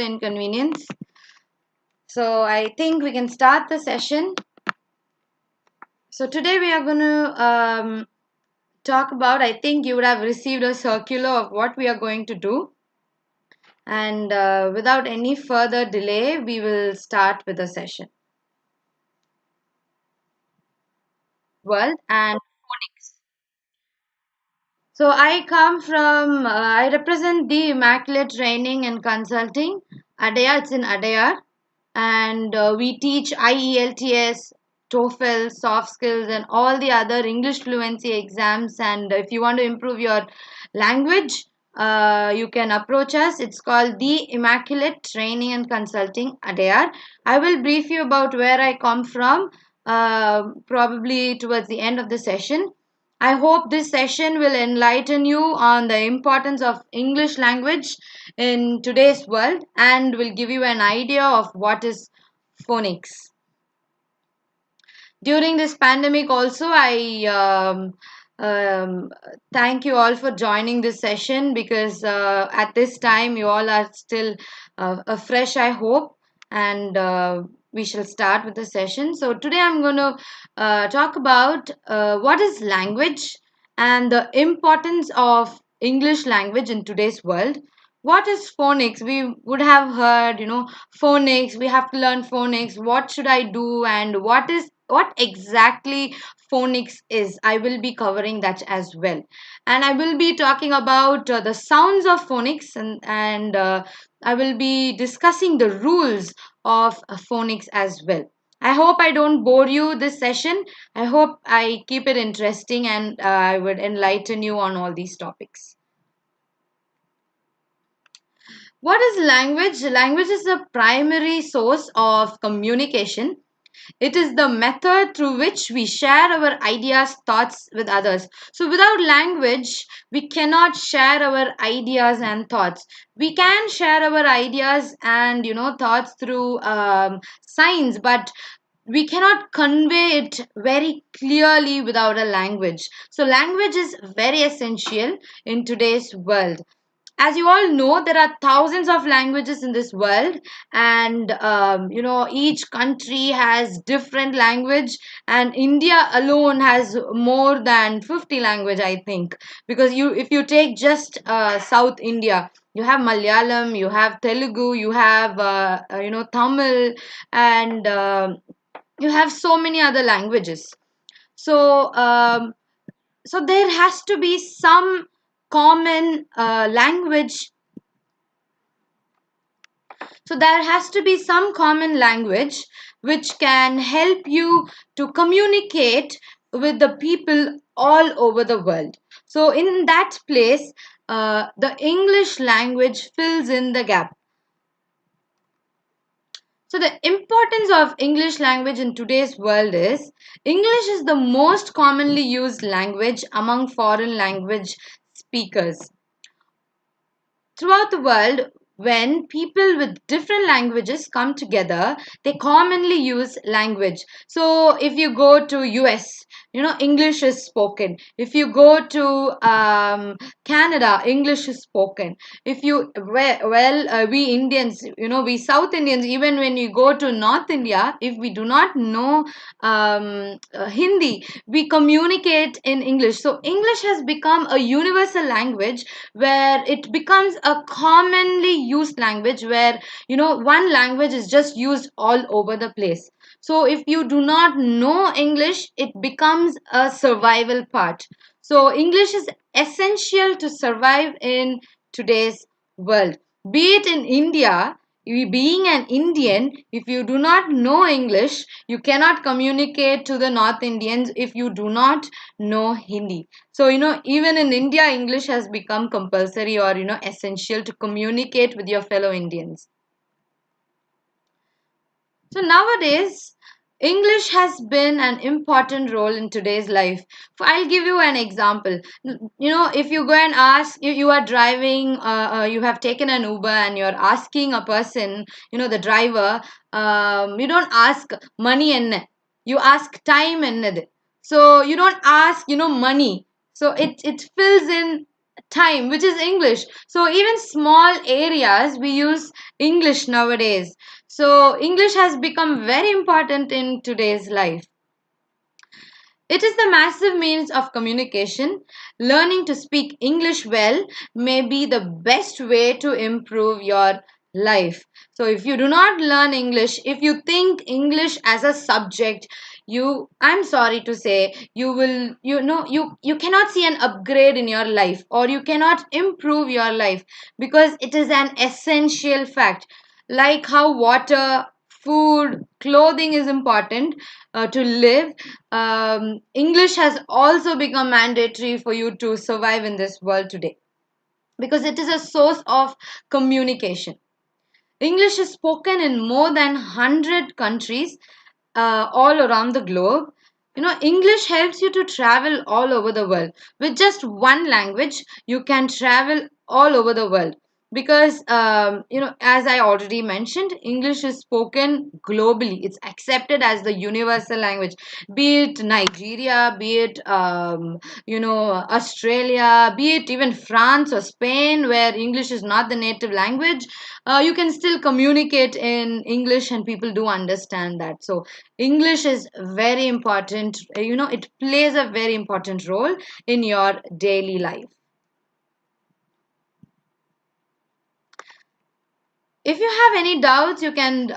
inconvenience. So I think we can start the session. So today we are going to talk about, I think you would have received a circular of what we are going to do. And without any further delay, we will start with the session. World and phonics. So I represent the Immaculate Training and Consulting. Adaya, it's in Adayar. And we teach IELTS, TOEFL, soft skills, and all the other English fluency exams. And if you want to improve your language, you can approach us. It's called the Immaculate Training and Consulting Adayar. I will brief you about where I come from, probably towards the end of the session. I hope this session will enlighten you on the importance of English language in today's world and will give you an idea of what is phonics. During this pandemic, also, I um, thank you all for joining this session because at this time you all are still fresh, I hope, and we shall start with the session. So, today I'm going to talk about what is language and the importance of English language in today's world. What is phonics? We would have heard, phonics. We have to learn phonics. What should I do? And what exactly phonics is? I will be covering that as well, and I will be talking about the sounds of phonics, and I will be discussing the rules of phonics as well. I hope I don't bore you this session. I hope I keep it interesting and I would enlighten you on all these topics. What is language? Language is the primary source of communication. It is the method through which we share our ideas, thoughts with others. So, without language, we cannot share our ideas and thoughts. We can share our ideas and thoughts through signs, but we cannot convey it very clearly without a language. So, language is very essential in today's world. As you all know, there are thousands of languages in this world, and each country has different language, and India alone has more than 50 language, I think, because if you take just South India, you have Malayalam, you have Telugu, you have Tamil, and you have so many other languages. So so there has to be some common language. So there has to be some common language which can help you to communicate with the people all over the world. So in that place, the English language fills in the gap. So the importance of English language in today's world is English is the most commonly used language among foreign language speakers. Throughout the world, when people with different languages come together, they commonly use language. So if you go to US, English is spoken. If you go to Canada, English is spoken. If you we Indians, we South Indians, even when you go to North India, if we do not know Hindi, we communicate in English. So English has become a universal language where it becomes a commonly used language where one language is just used all over the place. So if you do not know English, it becomes a survival part. So English is essential to survive in today's world. Be it in India, being an Indian, if you do not know English, you cannot communicate to the North Indians if you do not know Hindi. So, even in India, English has become compulsory or, essential to communicate with your fellow Indians. So nowadays, English has been an important role in today's life. I'll give you an example. If you go and ask, you are driving, you have taken an Uber and you're asking a person, the driver, you don't ask money and you ask time and so you don't ask, money. So it fills in time, which is English. So even small areas we use English nowadays. So English has become very important in today's life. It is the massive means of communication. Learning to speak English well may be the best way to improve your life. So if you do not learn English, if you think English as a subject, I'm sorry to say, you cannot see an upgrade in your life, or you cannot improve your life, because it is an essential fact. Like how water, food, clothing is important to live, English has also become mandatory for you to survive in this world today, because it is a source of communication. English is spoken in more than 100 countries all around the globe. English helps you to travel all over the world. With just one language, you can travel all over the world, because as I already mentioned, English is spoken globally. It's accepted as the universal language, be it Nigeria, be it Australia, be it even France or Spain, where English is not the native language. You can still communicate in English, and people do understand that. So English is very important. It plays a very important role in your daily life. If you have any doubts, you can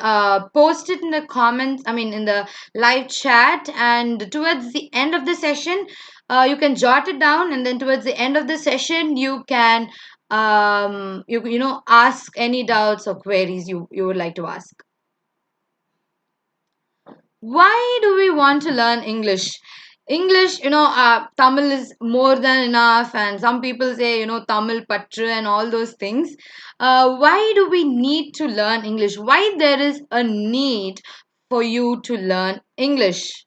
post it in the comments, I mean, in the live chat. And towards the end of the session, you can jot it down. And then towards the end of the session, you can ask any doubts or queries you would like to ask. Why do we want to learn English? English, Tamil is more than enough, and some people say, Tamil patru and all those things. Why do we need to learn English? Why there is a need for you to learn English?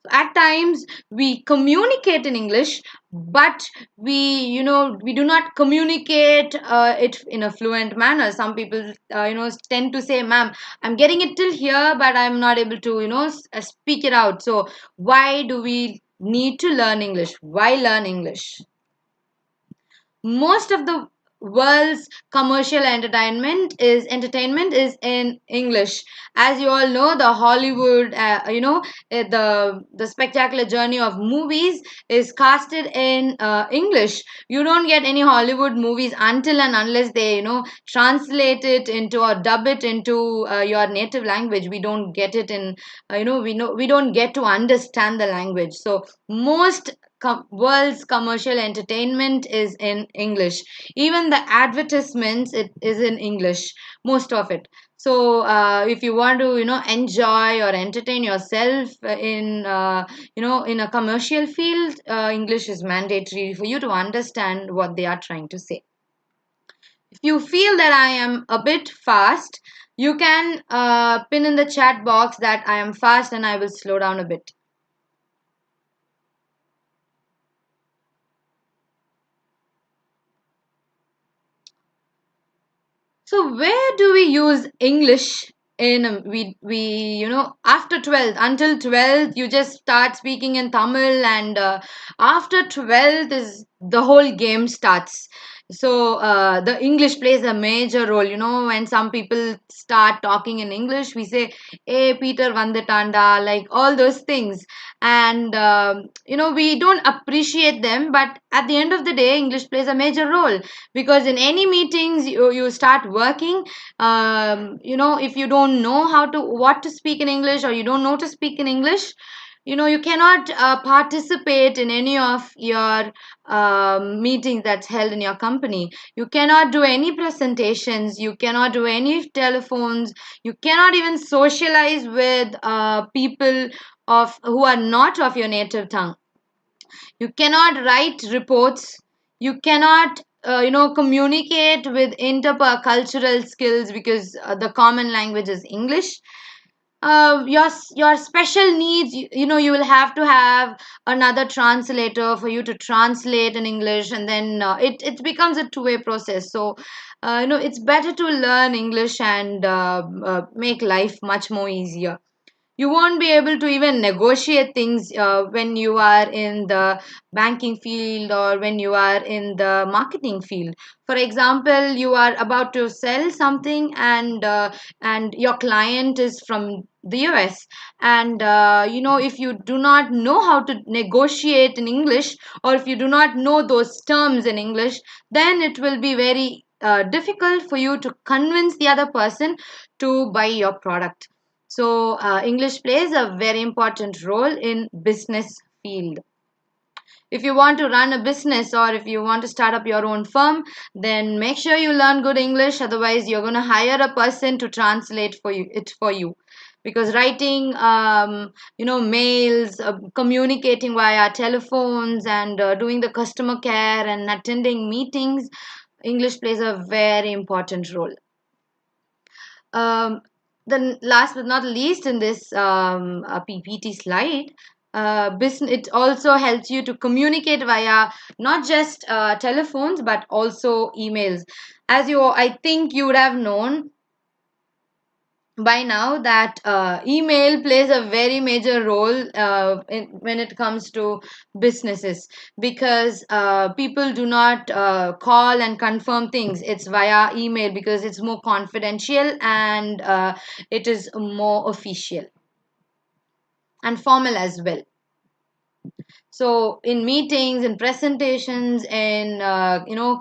At times we communicate in English, but we do not communicate it in a fluent manner. Some people tend to say, ma'am, I'm getting it till here, but I'm not able to speak it out. So why do we need to learn English? Why learn English? Most of the world's commercial entertainment is in English. As you all know, the Hollywood, the spectacular journey of movies is casted in English. You don't get any Hollywood movies until and unless they translate it into or dub it into your native language. We don't get it in we don't get to understand the language. So most world's commercial entertainment is in English. Even the advertisements, it is in English, most of it. So if you want to enjoy or entertain yourself in a commercial field, English is mandatory for you to understand what they are trying to say. If you feel that I am a bit fast, you can pin in the chat box that I am fast and I will slow down a bit. So where do we use English in after 12th, until 12th you just start speaking in Tamil, and after 12th is the whole game starts. So the English plays a major role. When some people start talking in English, we say, hey Peter vandetanda, like all those things. And we don't appreciate them, but at the end of the day, English plays a major role, because in any meetings you start working, if you don't know what to speak in English, or you don't know to speak in English, you cannot participate in any of your meetings that's held in your company. You cannot do any presentations, you cannot do any telephones, you cannot even socialize with people of who are not of your native tongue. You cannot write reports, you cannot communicate with intercultural skills, because the common language is English. Your special needs, you will have to have another translator for you to translate in English, and then it becomes a two-way process. So it's better to learn English and make life much more easier. You won't be able to even negotiate things when you are in the banking field or when you are in the marketing field. For example, you are about to sell something, and your client is from the US, and if you do not know how to negotiate in English, or if you do not know those terms in English, then it will be very difficult for you to convince the other person to buy your product. So English plays a very important role in business field. If you want to run a business, or if you want to start up your own firm, then make sure you learn good English. Otherwise, you're going to hire a person to translate for you. Because writing, mails, communicating via telephones, and doing the customer care and attending meetings, English plays a very important role. Um, then last but not least in this PPT slide, business, it also helps you to communicate via not just telephones but also emails. As I think you would have known by now that email plays a very major role when it comes to businesses, because people do not call and confirm things. It's via email because it's more confidential, and it is more official and formal as well. So in meetings, in presentations, in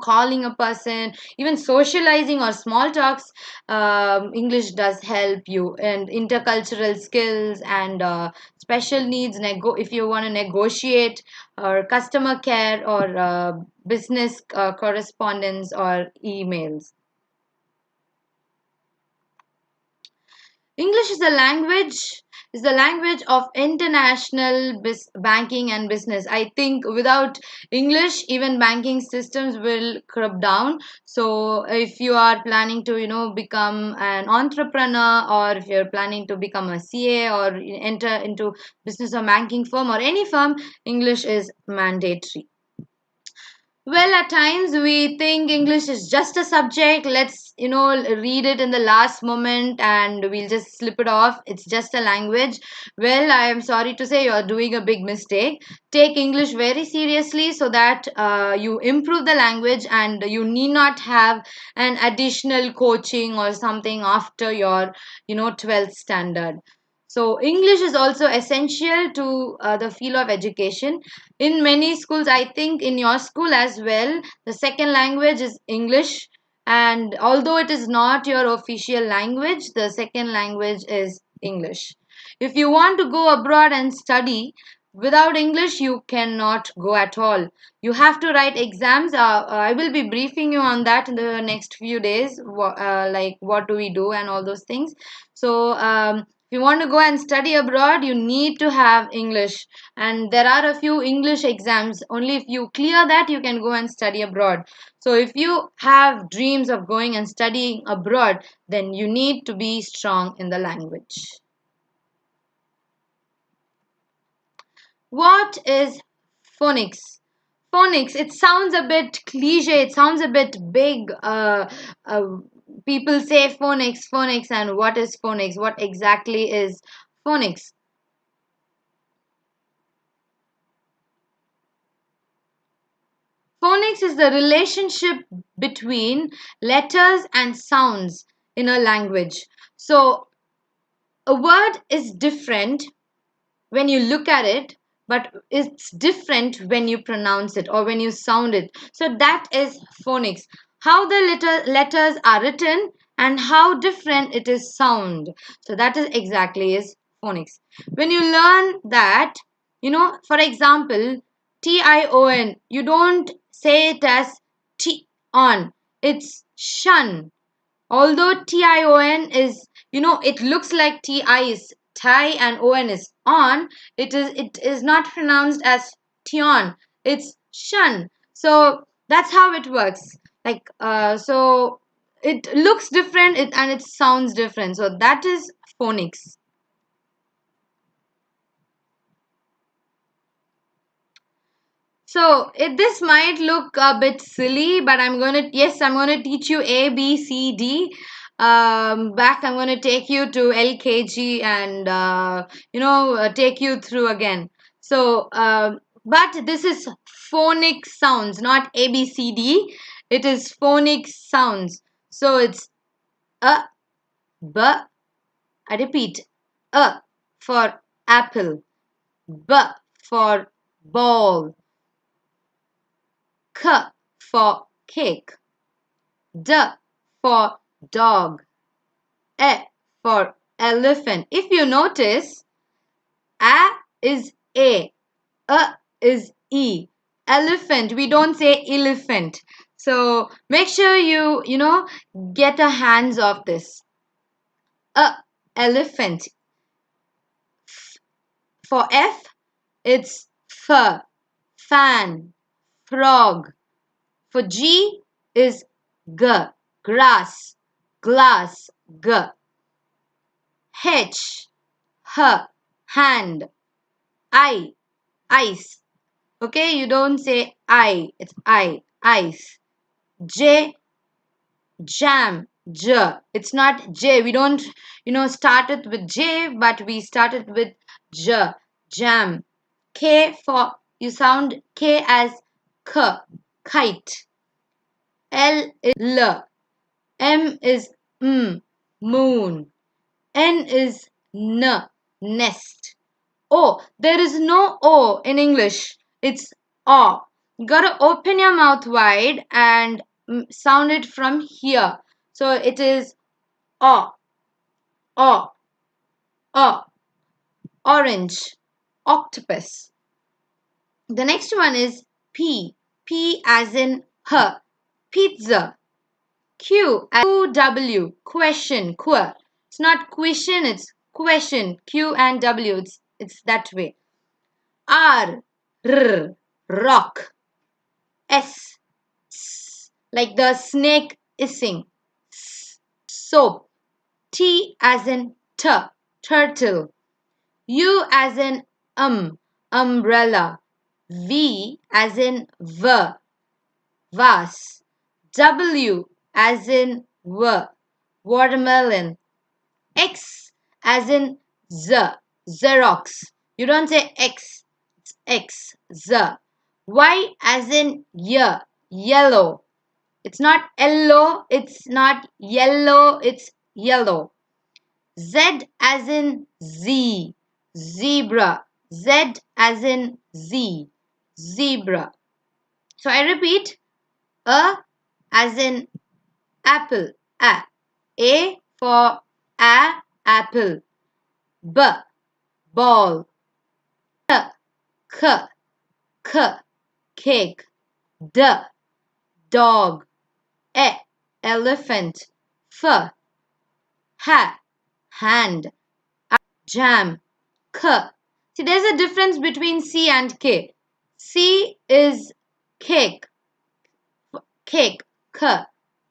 calling a person, even socializing or small talks, English does help you. And intercultural skills and special needs, if you want to negotiate, or customer care, or business correspondence or emails. English is the language of international banking and business. I think without English, even banking systems will crumble down. So if you are planning to, become an entrepreneur, or if you're planning to become a CA or enter into business or banking firm or any firm, English is mandatory. Well, at times we think English is just a subject. Let's, read it in the last moment and we'll just slip it off. It's just a language. Well, I am sorry to say you're doing a big mistake. Take English very seriously so that you improve the language, and you need not have an additional coaching or something after your, 12th standard. So English is also essential to the field of education. In many schools, I think in your school as well, the second language is English. And although it is not your official language, the second language is English. If you want to go abroad and study, without English, you cannot go at all. You have to write exams. I will be briefing you on that in the next few days, like what do we do and all those things. So, if you want to go and study abroad, you need to have English. And there are a few English exams. Only if you clear that, you can go and study abroad. So, if you have dreams of going and studying abroad, then you need to be strong in the language. What is phonics? Phonics, it sounds a bit cliche, it sounds a bit big. Uh, People say phonics, phonics, and what is phonics? What exactly is phonics? Phonics is the relationship between letters and sounds in a language. So, a word is different when you look at it, but it's different when you pronounce it or when you sound it. So that is phonics. How the letters are written and how different it is sound. So that is exactly is phonics. When you learn that, for example, tion, you don't say it as t on. It's shun. Although tion is, it looks like ti is tie and on is on, it is not pronounced as tion. It's shun. So that's how it works. Like so it looks different, and it sounds different. So that is phonics. So this might look a bit silly, but I'm going to teach you A, B, C, D. back. I'm going to take you to LKG and take you through again. So, but this is phonic sounds, not ABCD. It is phonic sounds. So it's a, b. I repeat, a for apple, b for ball, k for cake, d for dog, e for elephant. If you notice, a is a is e. Elephant, we don't say elephant. So make sure you get a hands of this. Elephant. For F, it's f, fan, frog. For G is g, grass, glass, g. H, h, hand. I, ice. Okay, you don't say I, it's I, ice. J, jam, j. It's not J. We don't, start it with J, but we start it with j, jam. K for, you sound K as k, kite. L is L. M is m, moon. N is n, nest. O, there is no O in English. It's O. You gotta open your mouth wide and sound it from here. So it is O, O, O. Orange, octopus. The next one is P. P as in her, pizza. Q as W, question, queer. It's not question, it's question. Q and W, it's that way. R, R, rock. S, S, like the snake hissing. S, soap. T as in T, turtle. U as in umbrella. V as in V, vase. W as in watermelon. X as in Xerox. You don't say X, it's X, Z. Y as in yellow. It's not yellow, it's not yellow, it's yellow. Z as in zebra. Z as in zebra. So I repeat, A as in apple, A for apple. B, ball. K, cake. D, dog. E, elephant. F, hand. Jam. K. See, there's a difference between C and K. C is cake, K.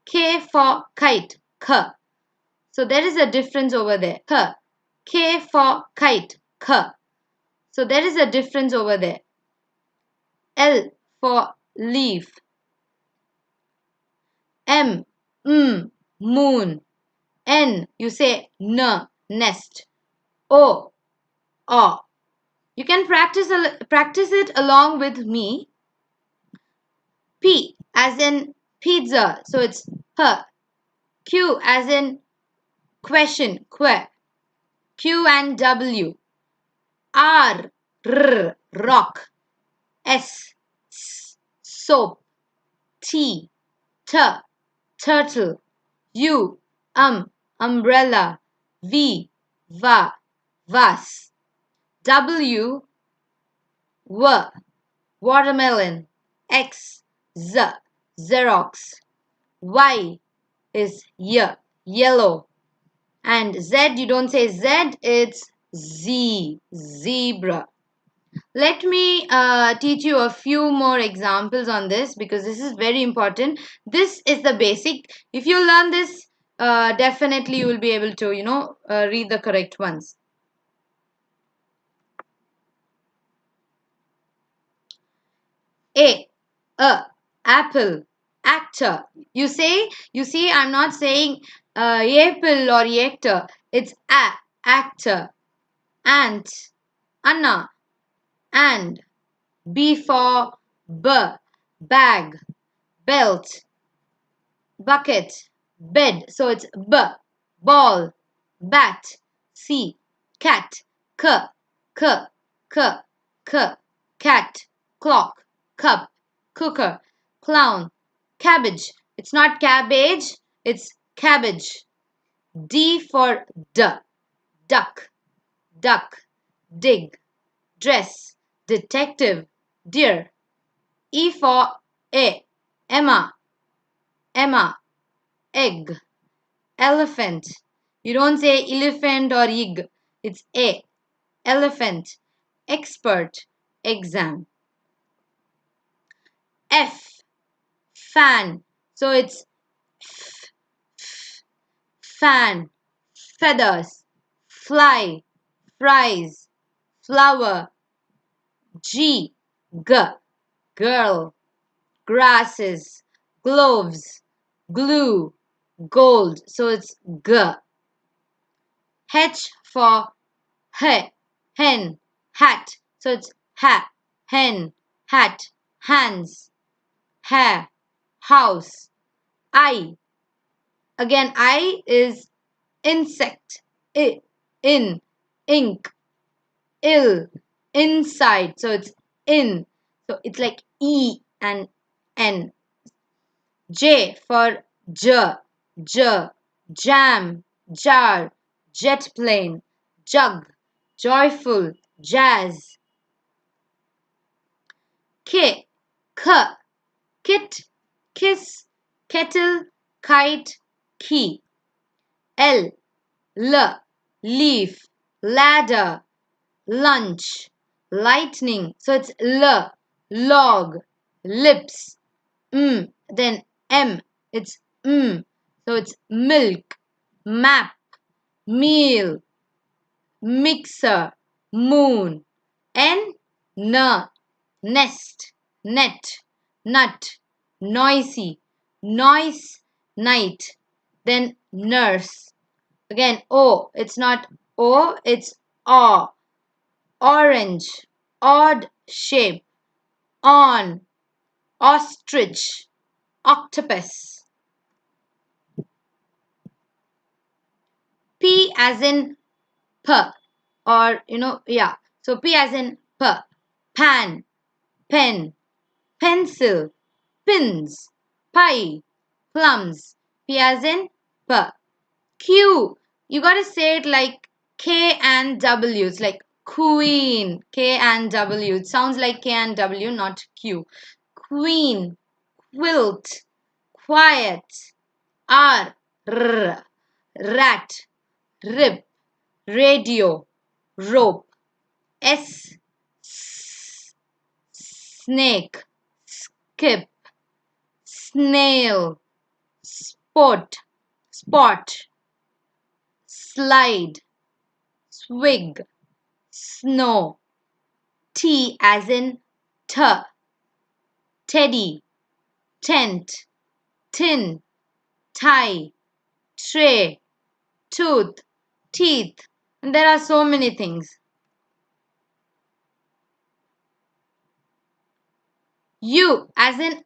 K for kite, K. So there is a difference over there. K for kite, K. So there is a difference over there. L for leaf. M, moon. N, you say nest. O, you can practice it along with me. P as in pizza, so it's P. Q as in question, Q and W. R, rock. S, soap. T, turtle. U, umbrella. V, vase. W, watermelon. X, Xerox. Y is yellow. And Z, you don't say Z, it's zebra. Let me teach you a few more examples on this because this is very important. This is the basic. If you learn this, definitely you will be able to, read the correct ones. A, apple, actor. You see, I'm not saying Apple or actor, it's actor. Ant, Anna, and. B for bag, belt, bucket, bed. So it's ball, bat, C, cat, k, k, k, k, cat, clock, cup, cooker, clown, cabbage. It's not cabbage, it's cabbage. D for duck, duck, dig, dress, detective, deer. E for Emma, egg, elephant. You don't say elephant or egg. It's elephant, expert, exam. F, fan. So it's fan, feathers, fly, fries, flower. G, girl, grasses, gloves, glue, gold. So it's G. H for hen, hat. So it's hen, hat, hands, hair, house. I. Again, I is insect, in, ink, ill, inside. So it's in. So it's like E and N. J for jam, jar, jet plane, jug, joyful, jazz. K, kit, kiss, kettle, kite, key. L, leaf, ladder, lunch, lightning. So it's log, lips. Then M, it's so it's milk, map, meal, mixer, moon. N, nest, net, nut, noisy, noise, night. Then nurse. Again, O, it's not O, it's O. Orange, odd shape, on, ostrich, octopus. P as in P, or yeah. So P as in P, pan, pen, pencil, pins, pie, plums. P as in P. Q, you gotta say it like K and W. It's like queen, K and W. It sounds like K and W, not Q. Queen, quilt, quiet, R, rat, rib, radio, rope. S, snake, skip, snail, spot, slide, swig, snow. T as in teddy, tent, tin, tie, tray, tooth, teeth. And there are so many things. U as in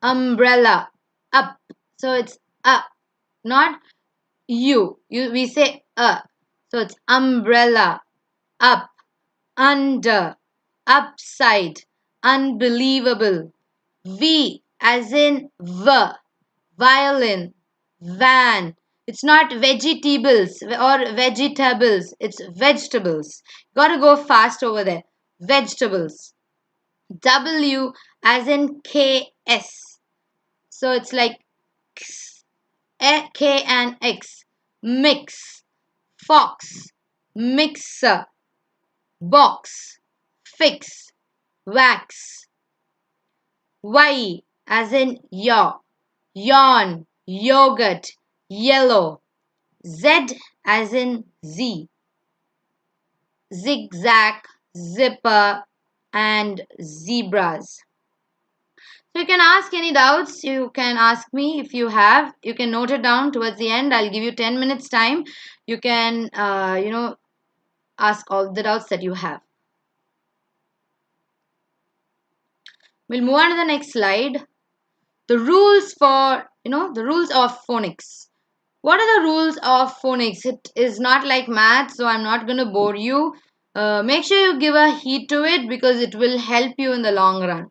umbrella, up. So it's not we say So it's umbrella, up, under, upside, unbelievable. V as in violin, van. It's not vegetables or vegetables, it's vegetables. Gotta go fast over there. Vegetables. W as in KS. So it's like K and X. Mix, fox, mixer, box, fix, wax. Y as in yawn, yogurt, yellow. Z as in zigzag, zipper, and zebras. So you can ask any doubts. You can ask me if you have. You can note it down towards the end. I'll give you 10 minutes time. You can, ask all the doubts that you have. We'll move on to the next slide. The rules for, the rules of phonics. What are the rules of phonics? It is not like math, so I'm not going to bore you. Make sure you give a heed to it because it will help you in the long run.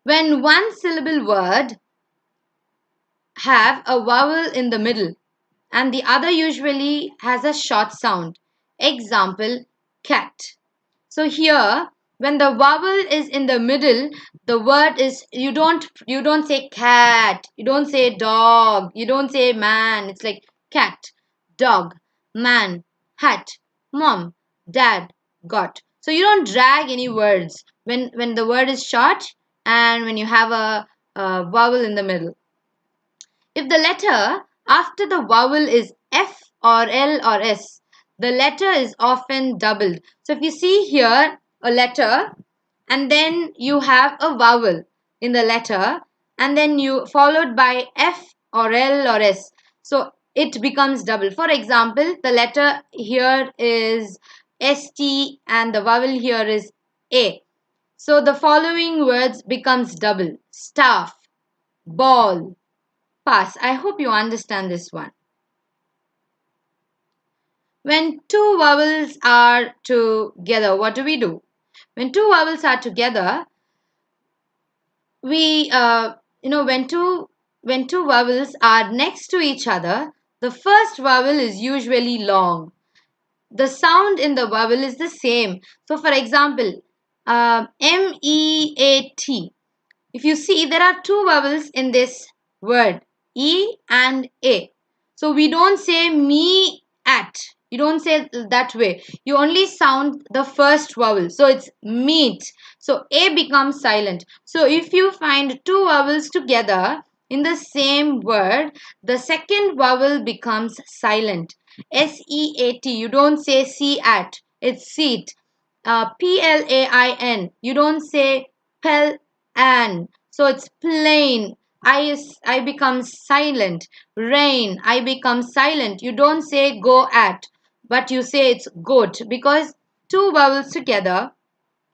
When one syllable word have a vowel in the middle and the other usually has a short sound. Example, cat. So here, when the vowel is in the middle, the word is you don't say cat, you don't say dog, you don't say man. It's like cat, dog, man, hat, mom, dad, got. So you don't drag any words when the word is short and when you have a vowel in the middle. If the letter after the vowel is F or L or S, the letter is often doubled. So if you see here a letter and then you have a vowel in the letter and then you followed by F or L or S. So it becomes double. For example, the letter here is ST and the vowel here is A. So the following words becomes double. Staff, ball, pass. I hope you understand this one. When two vowels are together, what do? When two vowels are together, we when two vowels are next to each other, the first vowel is usually long. The sound in the vowel is the same. So, for example, MEAT. If you see, there are two vowels in this word, E and A. So we don't say me at. You don't say that way. You only sound the first vowel. So it's meat. So A becomes silent. So if you find two vowels together in the same word, the second vowel becomes silent. SEAT. You don't say see at. It's seat. PLAIN. You don't say pel and. So it's plain. I become silent. Rain. I become silent. You don't say go at, but you say it's goat because two vowels together,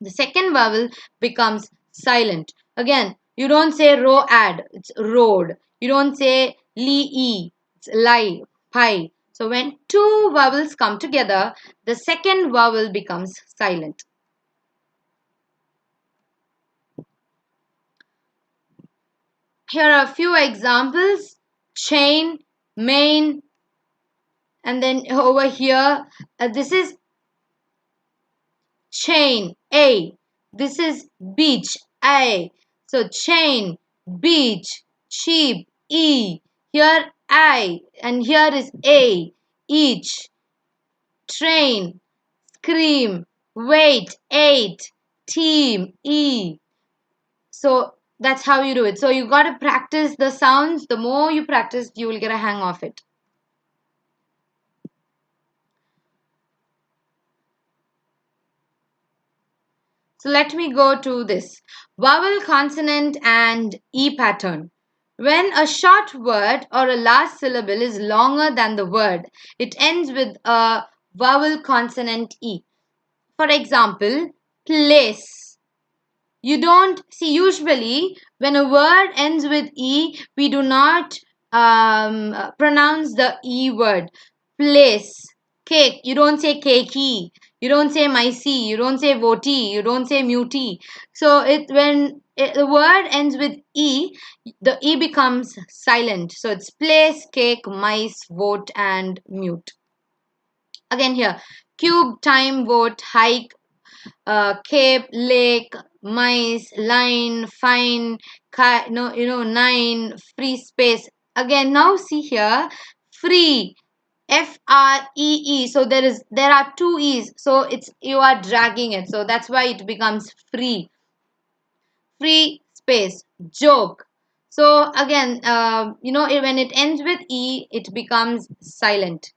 the second vowel becomes silent. Again, you don't say road, it's road. You don't say lee, it's lie, pie. So when two vowels come together, the second vowel becomes silent. Here are a few examples: chain, main, and then over here, this is chain, A. This is beach, I. So chain, beach, sheep, E. Here I, and here is A. Each, train, scream, wait, eight, team, E. So that's how you do it. So you got to practice the sounds. The more you practice, you will get a hang of it. So let me go to this vowel, consonant, and E pattern. When a short word or a last syllable is longer than the word, it ends with a vowel, consonant, E. For example, place. You don't see, usually when a word ends with E, we do not pronounce the E word. Place, cake, you don't say cakey, you don't say micey, you don't say voti, you don't say muti. So the word ends with E, the E becomes silent. So it's place, cake, mice, vote, and mute. Again here, cube, time, vote, hike, cape, lake, mice, line, fine, nine, free space. Again, now see here, free, FREE. So there are two E's. So it's you are dragging it. So that's why it becomes free. Free space, joke. So again, when it ends with E, it becomes silent.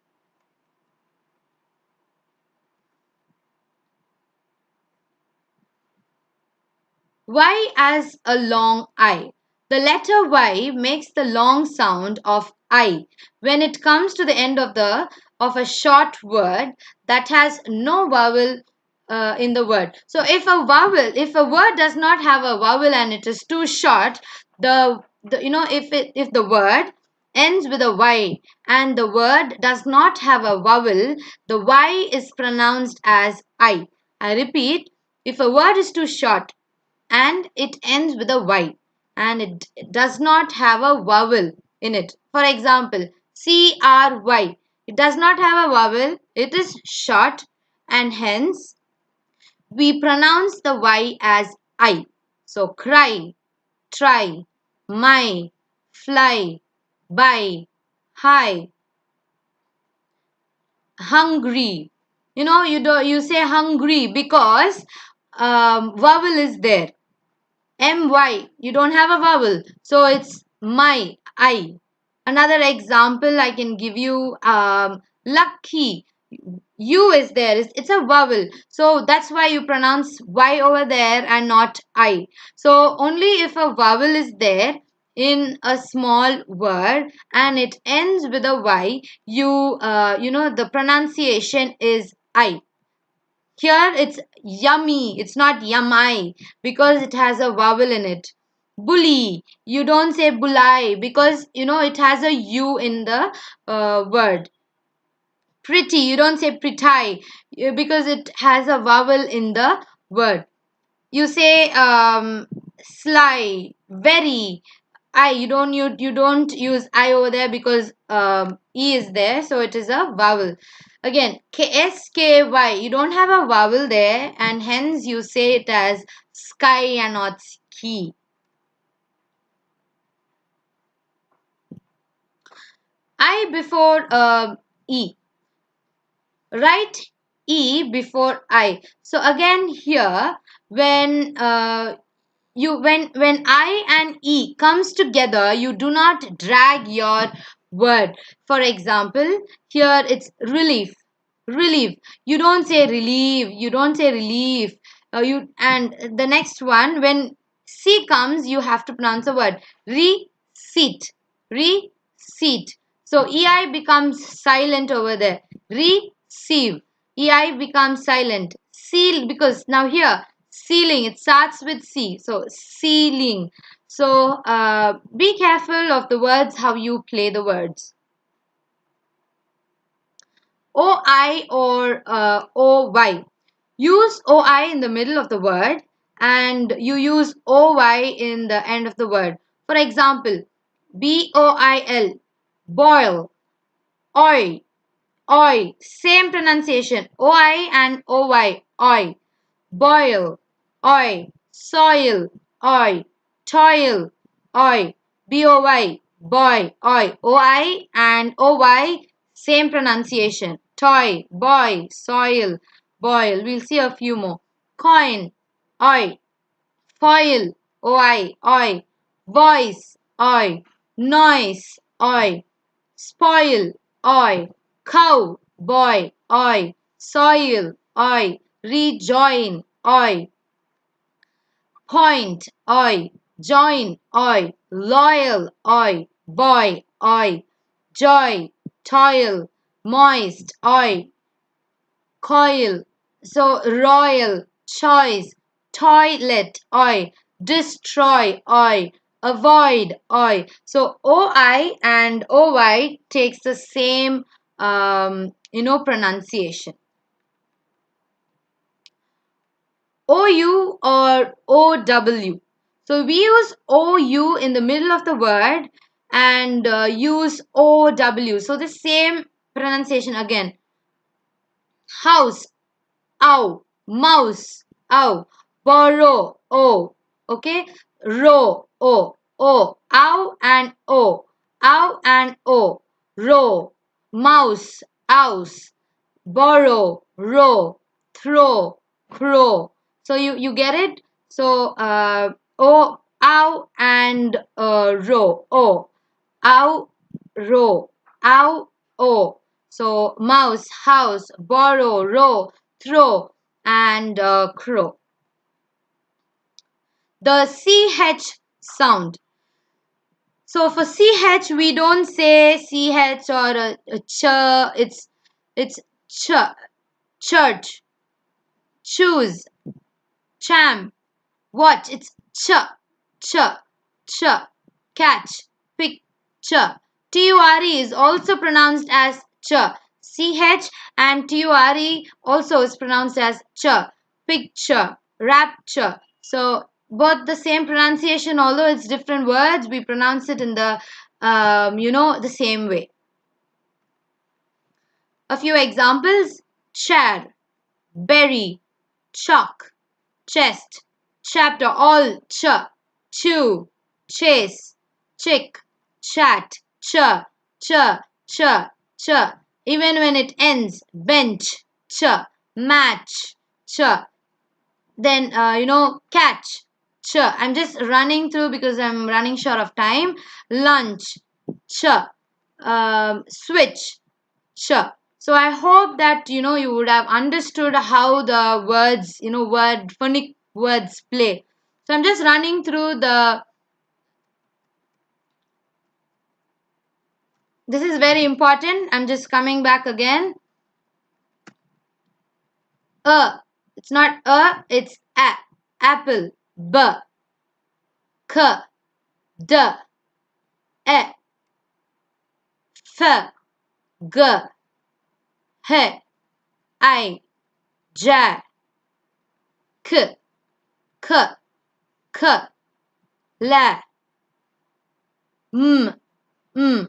Y as a long I. The letter Y makes the long sound of I when it comes to the end of a short word that has no vowel in the word. So if a word does not have a vowel and it is too short, if the word ends with a Y and the word does not have a vowel, the Y is pronounced as I. I repeat, if a word is too short and it ends with a Y and it does not have a vowel in it. For example, CRY. It does not have a vowel, it is short, and hence we pronounce the Y as I. So cry, try, my, fly, buy, high, hungry. You say hungry because vowel is there. My, you don't have a vowel, so it's my, I. Another example I can give you, lucky. U is there, it's a vowel, so that's why you pronounce Y over there and not I. So only if a vowel is there in a small word and it ends with a Y, the pronunciation is I. Here it's yummy, it's not yummy because it has a vowel in it. Bully, you don't say bulai because it has a U in the word. Pretty, you don't say pretty because it has a vowel in the word. You say sly, very. You don't use I over there because E is there, so it is a vowel. Again, SKY, you don't have a vowel there, and hence you say it as sky and not ski. I before E. Write E before I. So again here, when when I and E comes together, you do not drag your word. For example, here it's relief. Relief. You don't say relief. You don't say relief. You and the next one, when C comes, you have to pronounce a word. Receipt. Receipt. So EI becomes silent over there. Receive. EI becomes silent. Seal, because now here ceiling, it starts with C, so ceiling. So be careful of the words, how you play the words. OI or OY. Use OI in the middle of the word and you use OY in the end of the word. For example, BOIL, boil, oi, oi, same pronunciation, OI and OY, oi. Boil, oi, soil, oi, toil, oi, boy, boy, oi and oy, same pronunciation. Toy, boy, soil, boil. We'll see a few more. Coin, oi, foil, oi, voice, oi, noise, oi, spoil, oi, cow, boy, oi, soil, oi, rejoin, oi, point, oi, join, oi, loyal, oi, boy, oi, joy, toil, moist, oi, coil. So royal, choice, toilet, oi, destroy, oi, avoid, oi. So oi and oy takes the same pronunciation. OU or OW. So we use OU in the middle of the word and use OW. So the same pronunciation again. House, ow, mouse, ow, borrow, o, okay, row, o, ow and o, row, mouse, ouse, borrow, row, throw, crow. So you get it? So o, ow and row, ow, row, ow, o. So mouse, house, borrow, row, throw, and crow. the CH sound. So for CH, we don't say CH or a ch. It's ch, church, choose, cham, watch. It's ch, ch, ch, catch, pick, ch. TURE is also pronounced as ch. CH and TURE also is pronounced as ch. Picture, rapture. So both the same pronunciation, although it's different words, we pronounce it in the the same way. A few examples: chair, berry, chalk, chest, chapter, all ch, chew, chase, chick, chat, ch, ch, ch, ch. Even when it ends, bench, ch, match, ch. Then, catch, ch. I'm just running through because I'm running short of time. Lunch, ch. Switch, ch. So I hope that you would have understood how the words, word phonic words play. So I'm just running through the. This is very important. I'm just coming back again. It's not it's a. Apple, b, k, d, e, f, g, h, I, j, k, k, k, la, m, n,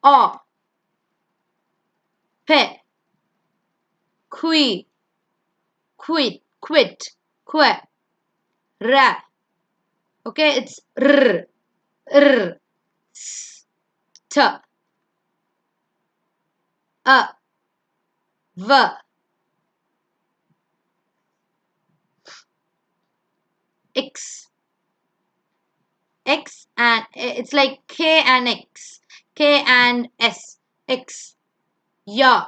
o, pe, qui, quit, que, ra. Okay, it's r, s, t, a, v, x, and it's like k and x, k and s, x, ya,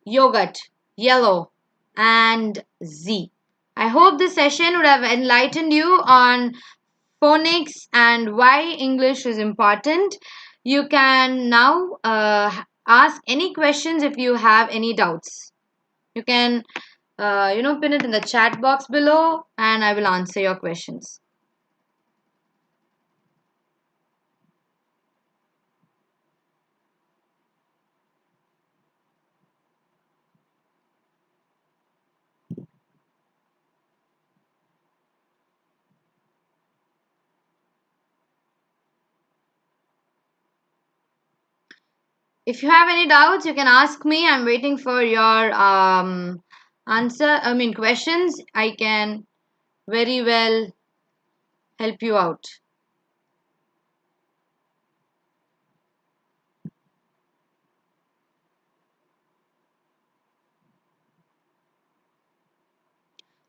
yogurt, yellow, and z. I hope this session would have enlightened you on phonics and why English is important. You can now ask any questions if you have any doubts. You can, pin it in the chat box below and I will answer your questions. If you have any doubts, you can ask me. I'm waiting for your questions. I can very well help you out.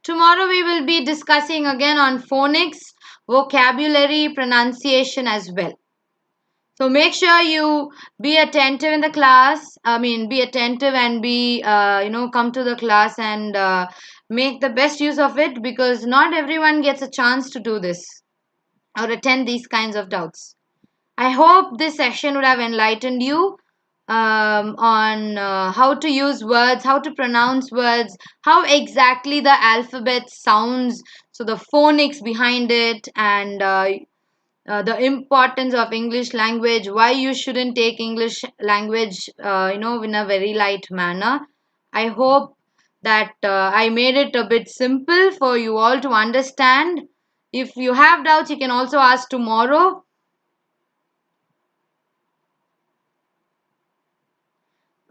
Tomorrow we will be discussing again on phonics, vocabulary, pronunciation as well. So make sure you be attentive in the class. Be attentive and come to the class and make the best use of it, because not everyone gets a chance to do this or attend these kinds of doubts. I hope this session would have enlightened you on how to use words, how to pronounce words, how exactly the alphabet sounds, so the phonics behind it, and the importance of English language, why you shouldn't take English language, in a very light manner. I hope that I made it a bit simple for you all to understand. If you have doubts, you can also ask tomorrow.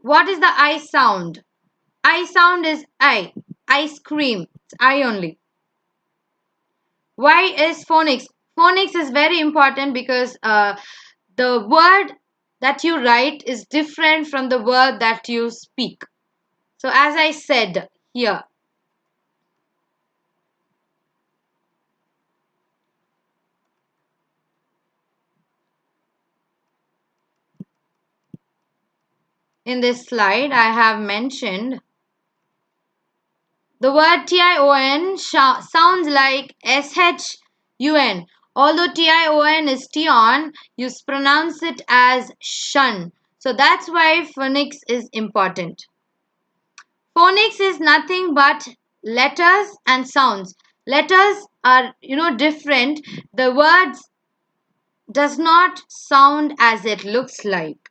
What is the I sound? I sound is I. Ice cream. It's I only. Why is phonics? Phonics is very important because the word that you write is different from the word that you speak. So, as I said here, in this slide, I have mentioned The word tion sounds like shun. Although tion is tion, you pronounce it as shun. So that's why phonics is important. Phonics is nothing but letters and sounds. Letters are, different. The words does not sound as it looks like.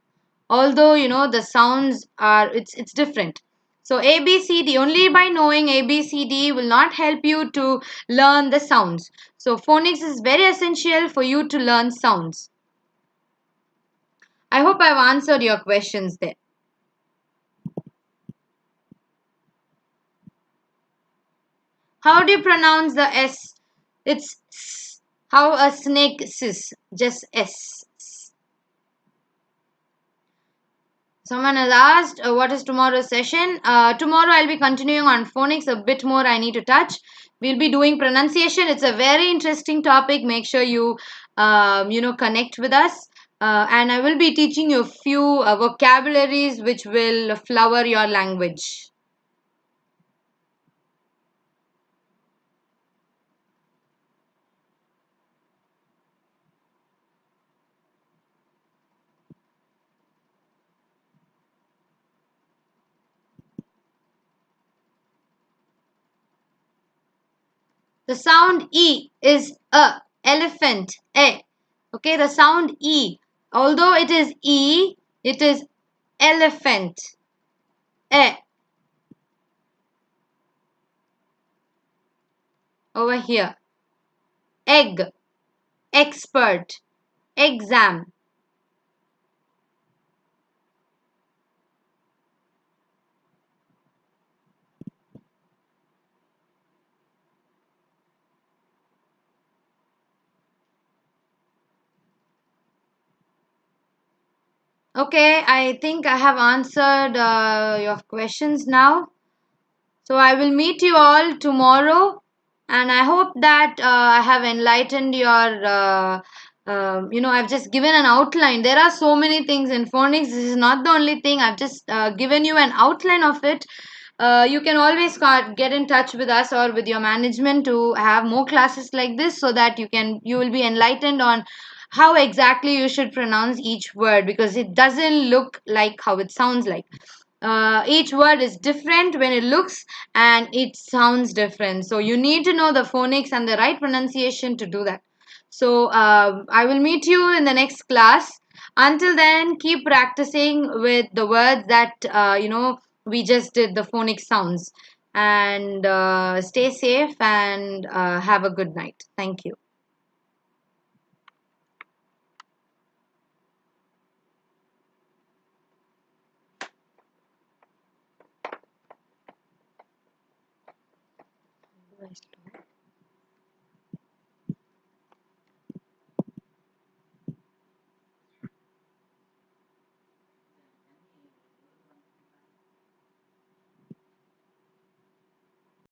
Although, the sounds are, it's different. So ABCD, only by knowing ABCD will not help you to learn the sounds. So phonics is very essential for you to learn sounds. I hope I've answered your questions there. How do you pronounce the S? It's S. How a snake sis. Just S. Someone has asked, what is tomorrow's session? Tomorrow I'll be continuing on phonics. A bit more I need to touch. We'll be doing pronunciation. It's a very interesting topic. Make sure you, connect with us. And I will be teaching you a few vocabularies which will flower your language. The sound E is a, elephant, a. Okay, the sound E. Although it is E, it is elephant, a. Over here. Egg, expert, exam. Okay, I think I have answered your questions now. So I will meet you all tomorrow, and I hope that I have enlightened your. I've just given an outline. There are so many things in phonics. This is not the only thing. I've just given you an outline of it. You can always get in touch with us or with your management to have more classes like this, so that you will be enlightened on how exactly you should pronounce each word, because it doesn't look like how it sounds like. Each word is different when it looks, and it sounds different. So you need to know the phonics and the right pronunciation to do that. So I will meet you in the next class. Until then, keep practicing with the words that we just did, the phonic sounds, and stay safe and have a good night. Thank you.